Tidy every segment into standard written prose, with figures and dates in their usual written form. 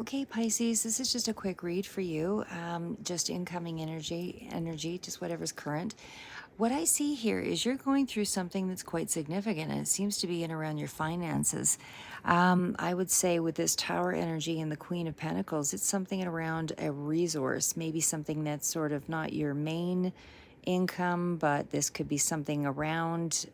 Okay, Pisces, this is just a quick read for you. Just incoming energy, just whatever's current. What I see here is you're going through something that's quite significant, and it seems to be in around your finances. I would say with this Tower energy and the Queen of Pentacles, it's something around a resource, maybe something that's sort of not your main income, but this could be something around.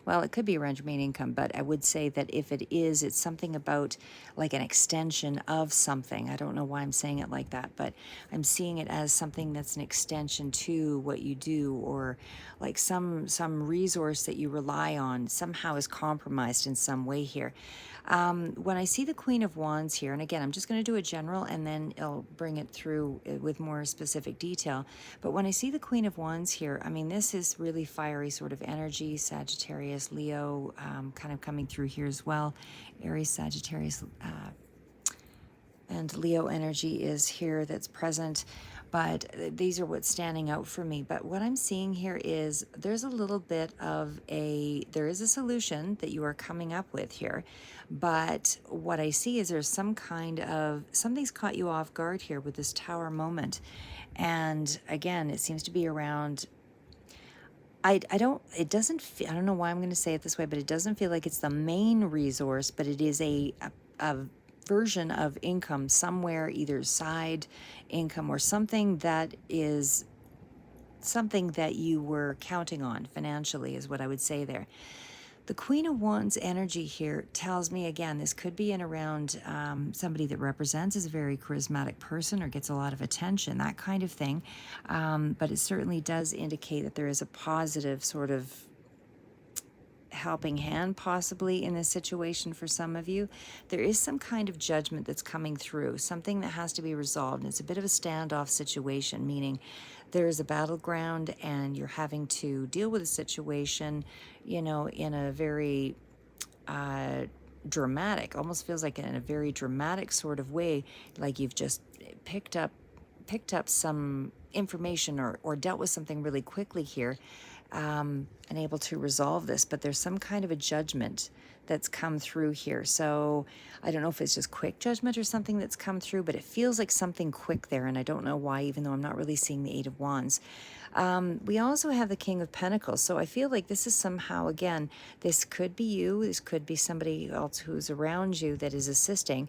Well, it could be around your main income, but I would say that if it is, it's something about like an extension of something. I don't know why I'm saying it like that, but I'm seeing it as something that's an extension to what you do, or like some resource that you rely on somehow is compromised in some way here. When I see the Queen of Wands here, and again, I'm just going to do a general and then I'll bring it through with more specific detail. But when I see the Queen of Wands here, I mean, this is really fiery sort of energy, Sagittarius, Leo, kind of coming through here as well. Aries, Sagittarius, and Leo energy is here that's present, but these are what's standing out for me. But what I'm seeing here is there's a little bit of there is a solution that you are coming up with here, but what I see is there's some kind of, something's caught you off guard here with this Tower moment. And again, it seems to be around, I don't, it doesn't feel, I don't know why I'm going to say it this way, but it doesn't feel like it's the main resource, but it is a version of income somewhere, either side income or something that is something that you were counting on financially, is what I would say there. The Queen of Wands energy here tells me, again, this could be in around somebody that represents as a very charismatic person or gets a lot of attention, that kind of thing. But it certainly does indicate that there is a positive sort of helping hand possibly in this situation for some of you. There is some kind of judgment that's coming through, something that has to be resolved. And it's a bit of a standoff situation, meaning there is a battleground and you're having to deal with a situation, you know, in a very dramatic, almost feels like in a very dramatic sort of way, like you've just picked up some information or dealt with something really quickly here, and able to resolve this. But there's some kind of a judgment that's come through here. So I don't know if it's just quick judgment or something that's come through, but it feels like something quick there, and I don't know why, even though I'm not really seeing the Eight of Wands. We also have the King of Pentacles, so I feel like this is somehow, again, this could be you, this could be somebody else who's around you that is assisting,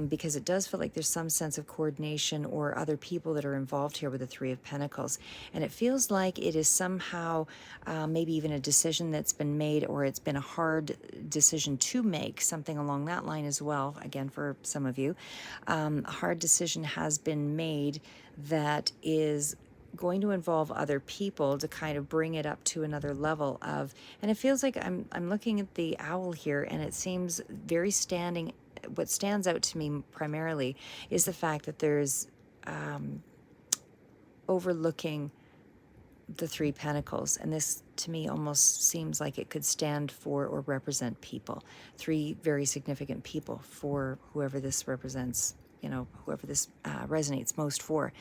because it does feel like there's some sense of coordination or other people that are involved here with the Three of Pentacles. And it feels like it is somehow maybe even a decision that's been made, or it's been a hard decision to make, something along that line as well, again, for some of you. A hard decision has been made that is going to involve other people to kind of bring it up to another level of, and it feels like I'm looking at the owl here, and it seems very standing. What stands out to me primarily is the fact that there's overlooking the Three Pentacles, and this to me almost seems like it could stand for or represent people, three very significant people for whoever this represents, you know, whoever this resonates most for.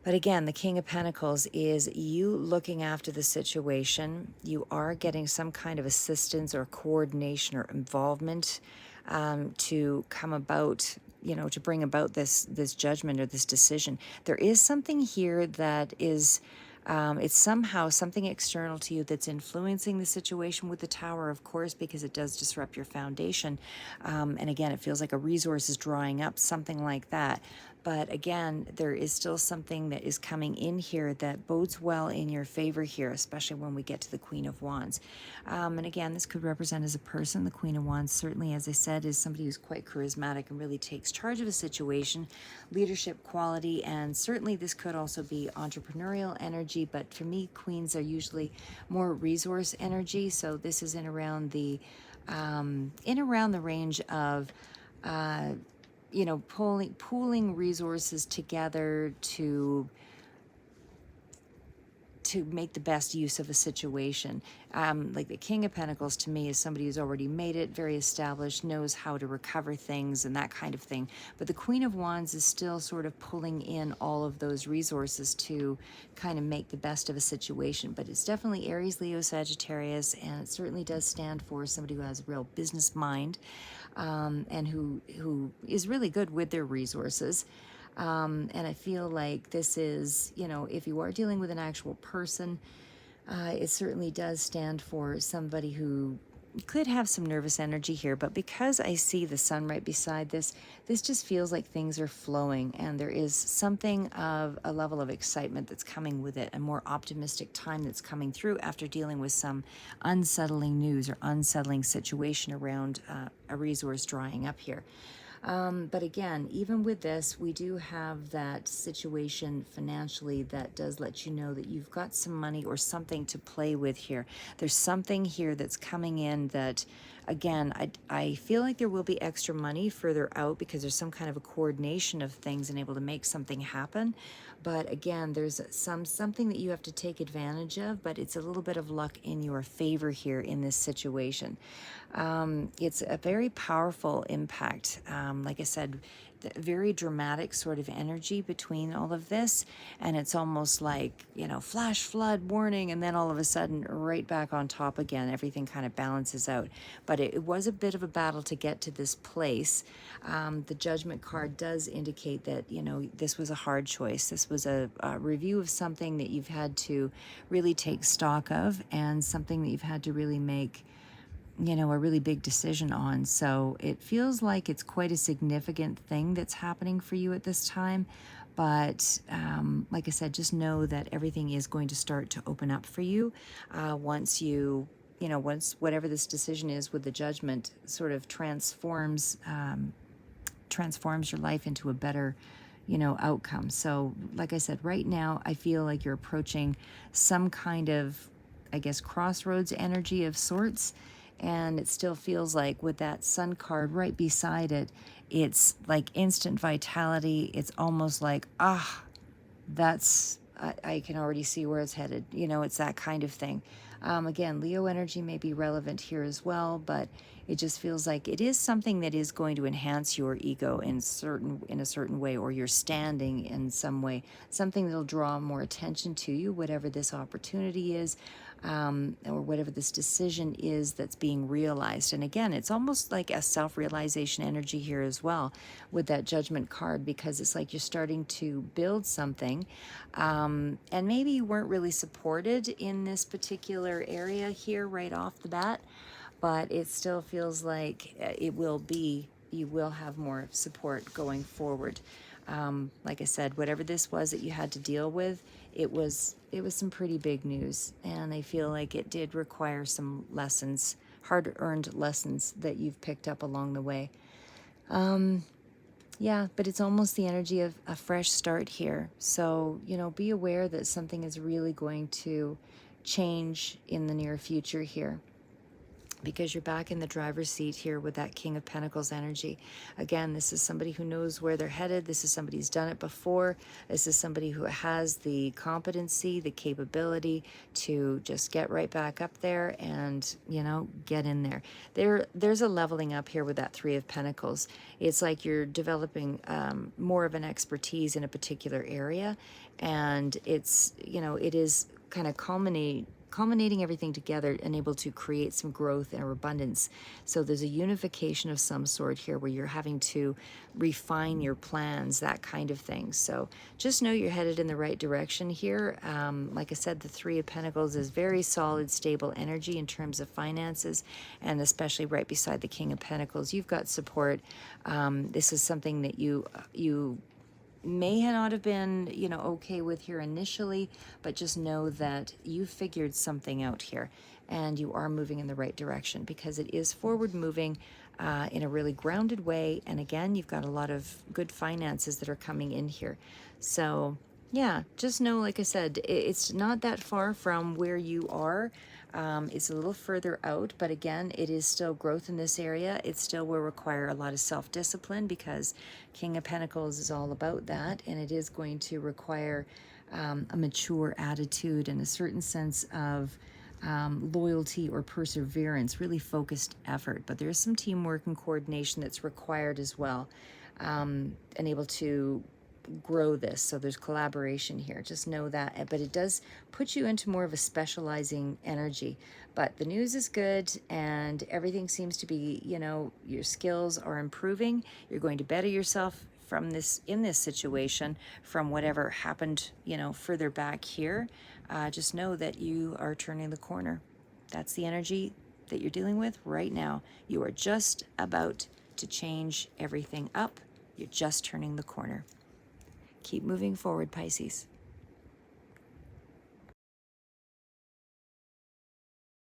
But again, the King of Pentacles is you looking after the situation. You are getting some kind of assistance or coordination or involvement to come about, you know, to bring about this judgment or this decision. There is something here that is, it's somehow something external to you that's influencing the situation with the Tower, of course, because it does disrupt your foundation. And again, it feels like a resource is drying up, something like that. But again, there is still something that is coming in here that bodes well in your favor here, especially when we get to the Queen of Wands. And again, this could represent as a person. The Queen of Wands certainly, as I said, is somebody who's quite charismatic and really takes charge of a situation, leadership quality, and certainly this could also be entrepreneurial energy. But for me, queens are usually more resource energy. So this is in around the range of you know, pooling resources together to make the best use of a situation. Like the King of Pentacles to me is somebody who's already made it, very established, knows how to recover things and that kind of thing. But the Queen of Wands is still sort of pulling in all of those resources to kind of make the best of a situation. But it's definitely Aries, Leo, Sagittarius, and it certainly does stand for somebody who has a real business mind. and who is really good with their resources. And I feel like this is, if you are dealing with an actual person, it certainly does stand for somebody who could have some nervous energy here, but because I see the sun right beside this, this just feels like things are flowing, and there is something of a level of excitement that's coming with it, a more optimistic time that's coming through after dealing with some unsettling news or unsettling situation around a resource drying up here. But again, even with this, we do have that situation financially that does let you know that you've got some money or something to play with here. There's something here that's coming in that, again, I feel like there will be extra money further out because there's some kind of a coordination of things and able to make something happen. But again, there's something that you have to take advantage of, but it's a little bit of luck in your favor here in this situation. It's a very powerful impact. Like I said, very dramatic sort of energy between all of this. And it's almost like, flash flood warning. And then all of a sudden, right back on top again, everything kind of balances out. But it was a bit of a battle to get to this place. The Judgment card does indicate that, this was a hard choice. This was a review of something that you've had to really take stock of, and something that you've had to really make a really big decision on. So it feels like it's quite a significant thing that's happening for you at this time. But like I said, just know that everything is going to start to open up for you once once whatever this decision is with the Judgment sort of transforms your life into a better outcome. So like I said, right now I feel like you're approaching some kind of, I guess, crossroads energy of sorts. And it still feels like with that sun card right beside it, it's like instant vitality. It's almost like, I can already see where it's headed. It's that kind of thing. Again, Leo energy may be relevant here as well, but it just feels like it is something that is going to enhance your ego in a certain way, or your standing in some way, something that'll draw more attention to you, whatever this opportunity is, or whatever this decision is that's being realized. And again, it's almost like a self-realization energy here as well with that Judgment card, because it's like you're starting to build something, and maybe you weren't really supported in this particular area here right off the bat, but it still feels like you will have more support going forward. Like I said, whatever this was that you had to deal with, it was some pretty big news, and I feel like it did require some lessons, hard-earned lessons that you've picked up along the way. Yeah, but it's almost the energy of a fresh start here. So, be aware that something is really going to change in the near future here, because you're back in the driver's seat here with that King of Pentacles energy. Again, this is somebody who knows where they're headed. This is somebody who's done it before. This is somebody who has the competency, the capability to just get right back up there and, get in there. There's a leveling up here with that Three of Pentacles. It's like you're developing more of an expertise in a particular area, and it's, it is kind of culminating everything together and able to create some growth and abundance. So there's a unification of some sort here where you're having to refine your plans, that kind of thing. So just know you're headed in the right direction here. Like I said, the Three of Pentacles is very solid, stable energy in terms of finances, and especially right beside the King of Pentacles, you've got support. This is something that you may not have been, okay with here initially, but just know that you figured something out here, and you are moving in the right direction, because it is forward moving in a really grounded way. And again, you've got a lot of good finances that are coming in here. So yeah, just know, like I said, it's not that far from where you are. It's a little further out, but again, it is still growth in this area. It still will require a lot of self-discipline, because King of Pentacles is all about that, and it is going to require a mature attitude and a certain sense of loyalty or perseverance, really focused effort. But there's some teamwork and coordination that's required as well, and able to grow this. So there's collaboration here. Just know that. But it does put you into more of a specializing energy. But the news is good, and everything seems to be, you know, your skills are improving. You're going to better yourself from this, in this situation, from whatever happened, you know, further back here. Just know that you are turning the corner. That's the energy that you're dealing with right now. You are just about to change everything up. You're just turning the corner. Keep moving forward, Pisces.